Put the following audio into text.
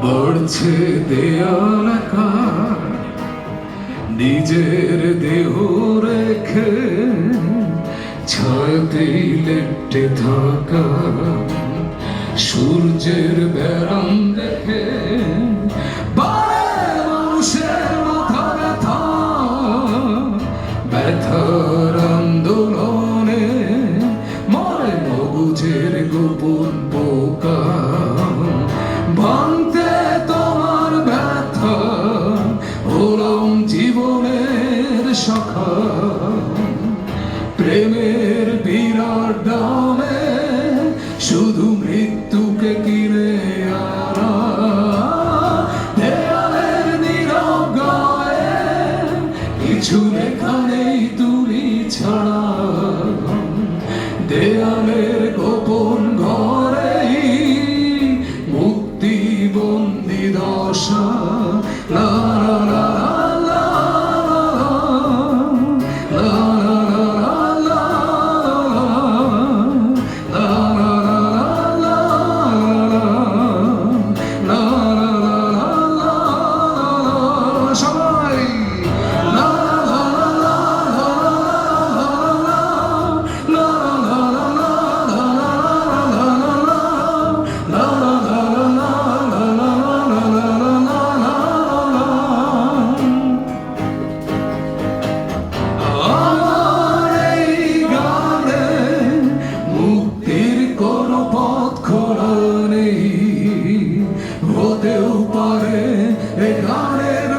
পড়ছে দেয়াল আঁকা নিজের দেহ রেখে ছায়াতেই লেপ্টে থাকা সূর্যের ব্যারাম দেখে বারে মানুষের মাথা ব্যথা ব্যথার আন্দোলনে মরে মগুজের গোপন পোকা ভাঙতে তোমার ব্যথা হলাম জীবনের শাখা প্রেমের বিরাট দামে শুধু মৃত্যুকে কিনে আনা দেয়ালের নীরব গায়ে কিছু লেখা নেই তুমি ছাড়া দেয়ালের গোপন ঘরেই মুক্তি বন্দি দশা লা লা লা লা লা হতেও পারে এ গানের